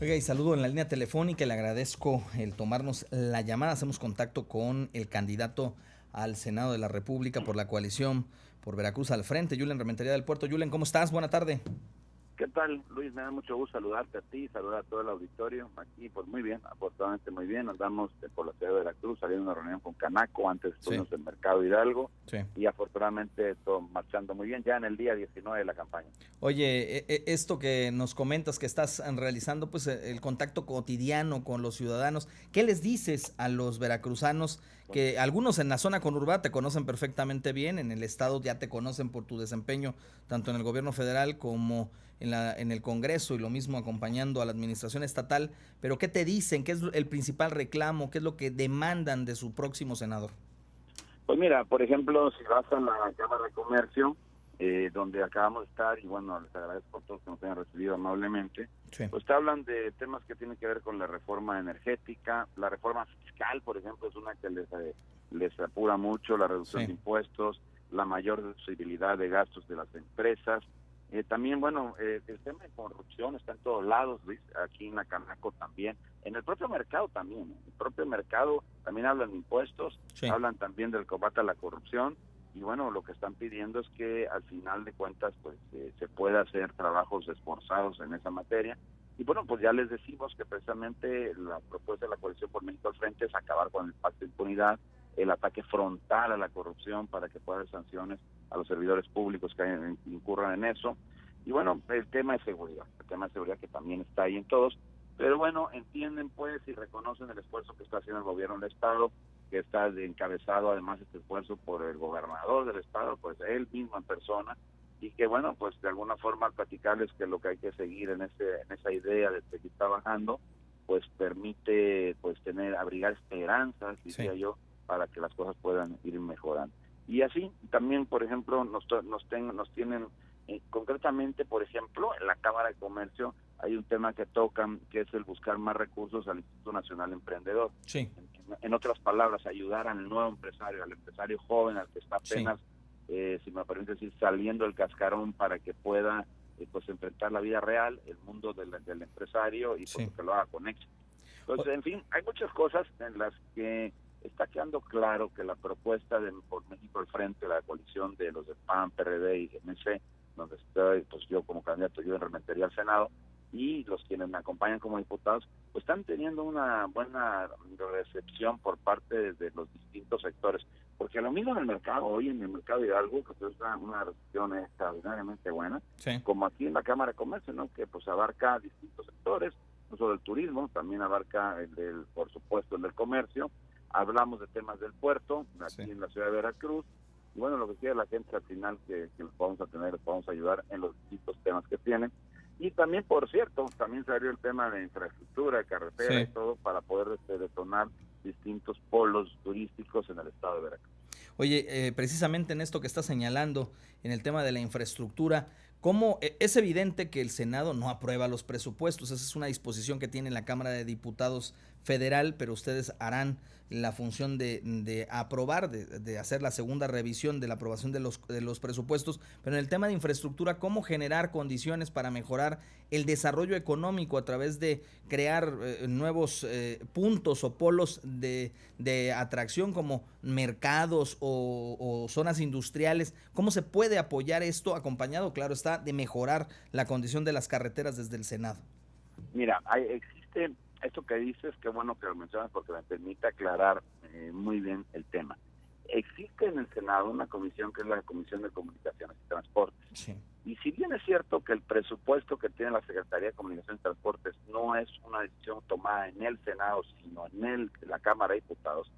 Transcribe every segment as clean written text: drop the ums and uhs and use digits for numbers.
Oiga, y saludo en la línea telefónica, le agradezco el tomarnos la llamada. Hacemos contacto con el candidato al Senado de la República por la coalición por Veracruz al frente, Yulen Rementería del Puerto. Yulen, ¿cómo estás? Buena tarde. ¿Qué tal, Luis? Me da mucho gusto saludarte a ti, saludar a todo el auditorio. Aquí, pues muy bien, afortunadamente muy bien. Andamos por la ciudad de Veracruz, saliendo de una reunión con Canaco, antes Sí, estuvimos en Mercado Hidalgo, sí. y afortunadamente todo marchando muy bien, ya en el día 19 de la campaña. Oye, esto que nos comentas que estás realizando, pues el contacto cotidiano con los ciudadanos, ¿qué les dices a los veracruzanos que algunos en la zona conurbada te conocen perfectamente bien, en el estado ya te conocen por tu desempeño tanto en el gobierno federal como en el Congreso y lo mismo acompañando a la administración estatal, pero qué te dicen, qué es el principal reclamo, qué es lo que demandan de su próximo senador? Pues mira, por ejemplo, si vas a la Cámara de Comercio, donde acabamos de estar, y bueno, les agradezco a todos que nos hayan recibido amablemente, Sí, pues te hablan de temas que tienen que ver con la reforma energética, la reforma fiscal, por ejemplo, es una que les apura mucho, la reducción sí, de impuestos, la mayor deducibilidad de gastos de las empresas. También, bueno, el tema de corrupción está en todos lados, Luis, aquí en la Canaco también, en el propio mercado también, el propio mercado también hablan de impuestos, sí. hablan también del combate a la corrupción, y bueno, lo que están pidiendo es que al final de cuentas pues se pueda hacer trabajos esforzados en esa materia. Y bueno, pues ya les decimos que precisamente la propuesta de la Coalición por México al Frente es acabar con el pacto de impunidad, el ataque frontal a la corrupción para que pueda haber sanciones a los servidores públicos que incurran en eso. Y bueno, el tema de seguridad que también está ahí en todos, pero bueno, entienden pues y reconocen el esfuerzo que está haciendo el gobierno del Estado, que está encabezado además este esfuerzo por el gobernador del Estado, pues él mismo en persona, y que bueno, pues de alguna forma al platicarles que lo que hay que seguir en esa idea de seguir trabajando, pues permite pues abrigar esperanzas, Sí. diría yo, para que las cosas puedan ir mejorando. Y así también, por ejemplo, nos tienen concretamente, por ejemplo, en la Cámara de Comercio hay un tema que tocan, que es el buscar más recursos al Instituto Nacional Emprendedor. Sí, En otras palabras, ayudar al nuevo empresario, al empresario joven, al que está sí. apenas, si me permite decir, saliendo del cascarón para que pueda pues enfrentar la vida real, el mundo del empresario y Sí. pues que lo haga con éxito. O- Entonces, en fin, hay muchas cosas en las que está quedando claro que la propuesta de Por México al Frente, la coalición de los de PAN, PRD y MC, donde estoy pues yo como candidato, yo en Rementería al Senado, y los quienes me acompañan como diputados, pues están teniendo una buena recepción por parte de los distintos sectores, porque lo mismo en el mercado, hoy en el mercado Hidalgo, que es una recepción extraordinariamente buena, sí. como aquí en la Cámara de Comercio, ¿no? Que pues abarca distintos sectores, no solo el turismo, también abarca por supuesto, el del comercio. Hablamos de temas del puerto, Sí. aquí en la ciudad de Veracruz, y bueno, lo que quiere la gente al final que los vamos a tener, los vamos a ayudar en los distintos temas que tienen. Y también, por cierto, también salió el tema de infraestructura, carretera y Sí. todo para poder detonar distintos polos turísticos en el estado de Veracruz. Oye, precisamente en esto que está señalando, en el tema de la infraestructura, ¿cómo es evidente que el Senado no aprueba los presupuestos? Esa es una disposición que tiene la Cámara de Diputados federal, pero ustedes harán la función de aprobar, de hacer la segunda revisión de la aprobación de los presupuestos. Pero en el tema de infraestructura, ¿cómo generar condiciones para mejorar el desarrollo económico a través de crear nuevos puntos o polos de atracción como mercados o zonas industriales? ¿Cómo se puede apoyar esto acompañado, claro está, de mejorar la condición de las carreteras desde el Senado? Mira, existe esto que dices, qué bueno que lo mencionas porque me permite aclarar muy bien el tema. Existe en el Senado una comisión que es la Comisión de Comunicaciones y Transportes. Sí, Y si bien es cierto que el presupuesto que tiene la Secretaría de Comunicaciones y Transportes no es una decisión tomada en el Senado, sino en la Cámara de Diputados,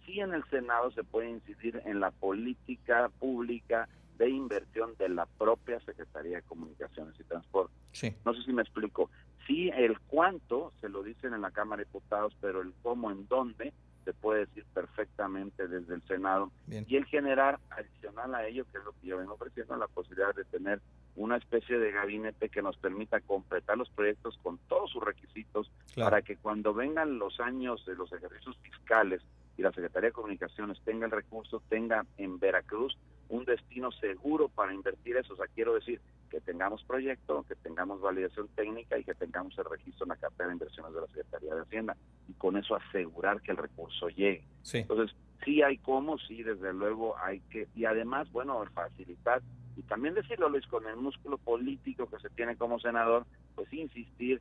sí en el Senado se puede incidir en la política pública de inversión de la propia Secretaría de Comunicaciones y Transportes. sí, No sé si me explico. Sí, el cuánto se lo dicen en la Cámara de Diputados, pero el cómo, en dónde, se puede decir perfectamente desde el Senado. bien, Y el generar, adicional a ello, que es lo que yo vengo ofreciendo, la posibilidad de tener una especie de gabinete que nos permita completar los proyectos con todos sus requisitos claro. para que cuando vengan los años de los ejercicios fiscales y la Secretaría de Comunicaciones tenga el recurso, tenga en Veracruz un destino seguro para invertir eso. O sea, quiero decir que tengamos proyecto, que tengamos validación técnica y que tengamos el registro en la cartera de inversiones de la Secretaría de Hacienda, y con eso asegurar que el recurso llegue. Sí. Entonces, sí hay cómo, sí, desde luego hay que, y además, bueno, facilitar, y también decirlo, Luis, con el músculo político que se tiene como senador, pues insistir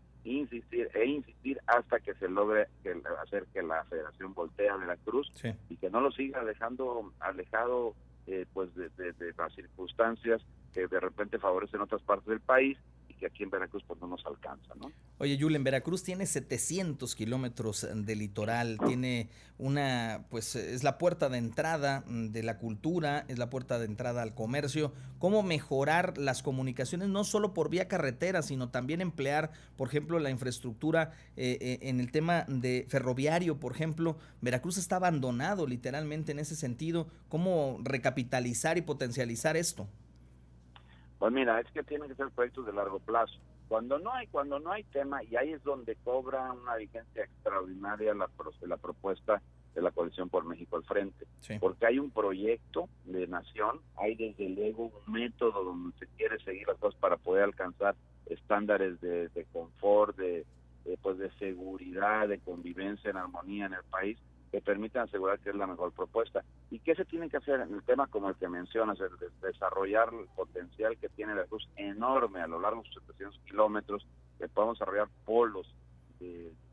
hasta que se logre hacer que la Federación voltee a Veracruz, Sí. y que no lo siga dejando alejado pues de las circunstancias que de repente favorecen otras partes del país y que aquí en Veracruz pues no nos alcanza, ¿no? Oye, Julen, Veracruz tiene 700 kilómetros de litoral, tiene pues es la puerta de entrada de la cultura, es la puerta de entrada al comercio. ¿Cómo mejorar las comunicaciones, no solo por vía carretera, sino también emplear, por ejemplo, la infraestructura en el tema de ferroviario, por ejemplo? Veracruz está abandonado literalmente en ese sentido. ¿Cómo recapitalizar y potencializar esto? Pues mira, es que tienen que ser proyectos de largo plazo. Cuando no hay tema, y ahí es donde cobra una vigencia extraordinaria la propuesta de la Coalición por México al Frente, Sí. porque hay un proyecto de nación, hay desde luego un método donde se quiere seguir las cosas para poder alcanzar estándares de confort, pues de seguridad, de convivencia en armonía en el país, que permitan asegurar que es la mejor propuesta. ¿Y qué se tiene que hacer en el tema como el que mencionas, el de desarrollar el potencial que tiene Veracruz enorme a lo largo de sus 700 kilómetros, que podemos desarrollar polos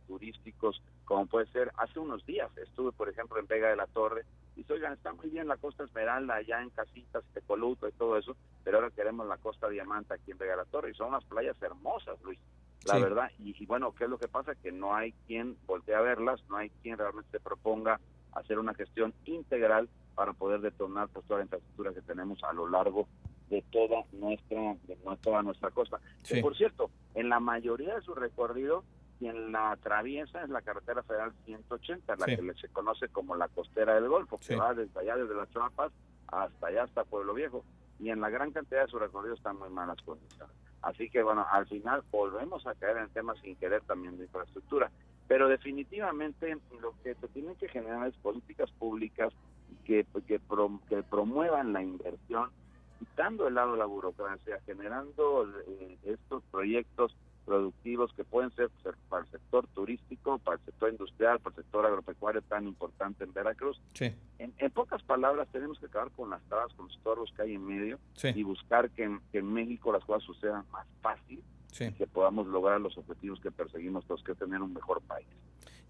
turísticos, como puede ser? Hace unos días estuve, por ejemplo, en Vega de la Torre, y oigan, está muy bien la Costa Esmeralda, allá en Casitas, Tecoluto y todo eso, pero ahora queremos la Costa Diamante aquí en Vega de la Torre, y son unas playas hermosas, Luis. La Sí. verdad, y bueno, ¿qué es lo que pasa? Que no hay quien voltee a verlas, no hay quien realmente se proponga hacer una gestión integral para poder detonar pues toda la infraestructura que tenemos a lo largo de toda nuestra costa. Sí. Que por cierto, en la mayoría de su recorrido, quien la atraviesa es la carretera federal 180, la Sí. que se conoce como la costera del Golfo, que Sí. va desde allá, desde las Chiapas, hasta allá, hasta Pueblo Viejo, y en la gran cantidad de su recorrido están muy malas condiciones. Así que bueno, al final volvemos a caer en temas sin querer también de infraestructura, pero definitivamente lo que se tiene que generar es políticas públicas que promuevan la inversión, quitando de lado la burocracia, generando estos proyectos productivos que pueden ser para el sector turístico, para el sector industrial, para el sector agropecuario tan importante en Veracruz. Sí. En pocas palabras, tenemos que acabar con las trabas, con los toros que hay en medio, Sí. y buscar que en México las cosas sucedan más fácil, Sí. y que podamos lograr los objetivos que perseguimos todos, que es tener un mejor país.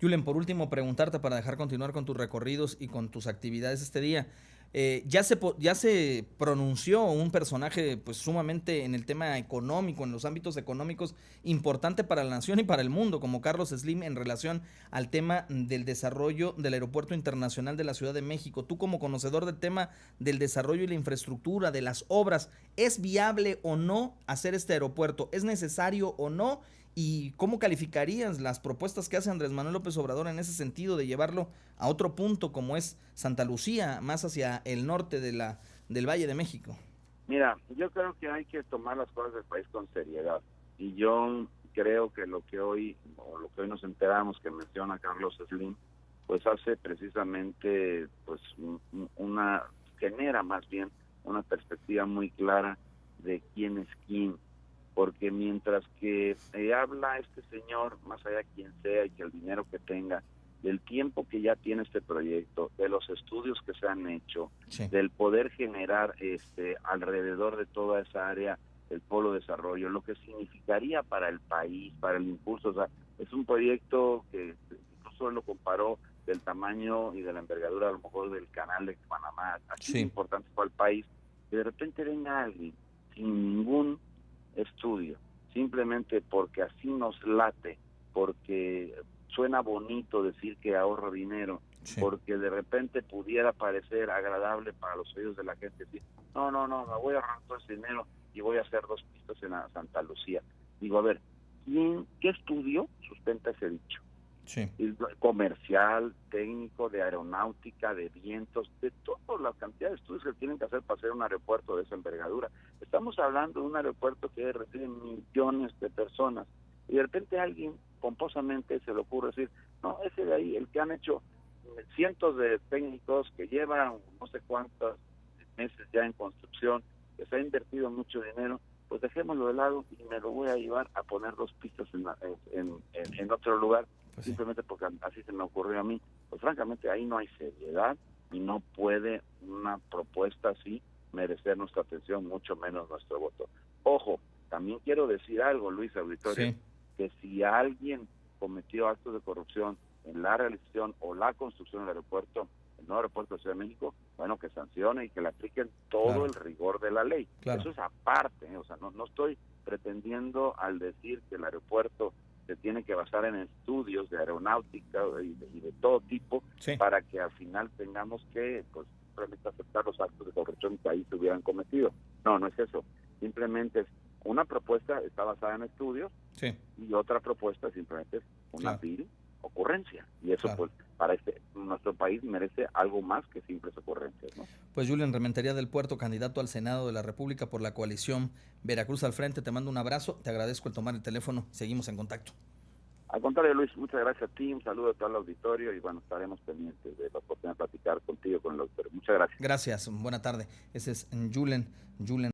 Julen, por último, preguntarte para dejar continuar con tus recorridos y con tus actividades este día. Ya se pronunció un personaje pues sumamente en el tema económico, en los ámbitos económicos, importante para la nación y para el mundo, como Carlos Slim, en relación al tema del desarrollo del Aeropuerto Internacional de la Ciudad de México. Tú, como conocedor del tema del desarrollo y la infraestructura, de las obras, ¿es viable o no hacer este aeropuerto? ¿Es necesario o no? ¿Y cómo calificarías las propuestas que hace Andrés Manuel López Obrador en ese sentido de llevarlo a otro punto como es Santa Lucía, más hacia el norte del Valle de México? Mira, yo creo que hay que tomar las cosas del país con seriedad, y yo creo que lo que hoy nos enteramos que menciona Carlos Slim, pues hace precisamente pues genera más bien una perspectiva muy clara de quién es quién, porque mientras que habla este señor, más allá de quien sea y que el dinero que tenga, del tiempo que ya tiene este proyecto, de los estudios que se han hecho, Sí. del poder generar alrededor de toda esa área el polo de desarrollo, lo que significaría para el país, para el impulso. O sea, es un proyecto que incluso lo comparó del tamaño y de la envergadura a lo mejor del canal de Panamá, así Sí. importante para el país, que de repente venga alguien sin ningún estudio, simplemente porque así nos late, porque suena bonito decir que ahorro dinero, Sí. porque de repente pudiera parecer agradable para los oídos de la gente decir, no, me voy a ahorrar todo ese dinero y voy a hacer 2 pistas en Santa Lucía. Digo, a ver, ¿qué estudio sustenta ese dicho? Sí. Comercial, técnico, de aeronáutica, de vientos, de toda la cantidad de estudios que tienen que hacer para hacer un aeropuerto de esa envergadura. Estamos hablando de un aeropuerto que recibe millones de personas, y de repente a alguien pomposamente se le ocurre decir, no, ese de ahí, el que han hecho cientos de técnicos, que llevan no sé cuántos meses ya en construcción, que se ha invertido mucho dinero, pues dejémoslo de lado y me lo voy a llevar a poner 2 pistas en otro lugar, Pues sí. simplemente porque así se me ocurrió a mí. Pues francamente ahí no hay seriedad y no puede una propuesta así merecer nuestra atención, mucho menos nuestro voto. Ojo, también quiero decir algo, Luis Auditorio, Sí, que si alguien cometió actos de corrupción en la realización o la construcción del aeropuerto, el nuevo aeropuerto de Ciudad de México, bueno, que sancione y que le apliquen todo claro, el rigor de la ley. claro. Eso es aparte, o sea, no estoy pretendiendo al decir que el aeropuerto se tiene que basar en estudios de aeronáutica y de todo tipo Sí, para que al final tengamos que, pues, simplemente aceptar los actos de corrupción que ahí se hubieran cometido. No es eso. Simplemente es una propuesta está basada en estudios sí, y otra propuesta simplemente es una claro, vil ocurrencia. Y eso, claro. pues, para nuestro país merece algo más que simples ocurrencias, ¿no? Pues Julián Rementería del Puerto, candidato al Senado de la República por la coalición Veracruz al Frente, te mando un abrazo, te agradezco el tomar el teléfono, seguimos en contacto. Al contrario, Luis, muchas gracias a ti, un saludo a todo el auditorio y bueno, estaremos pendientes de la oportunidad de platicar contigo, con el auditorio. Muchas gracias. Gracias, buena tarde. Ese es Julen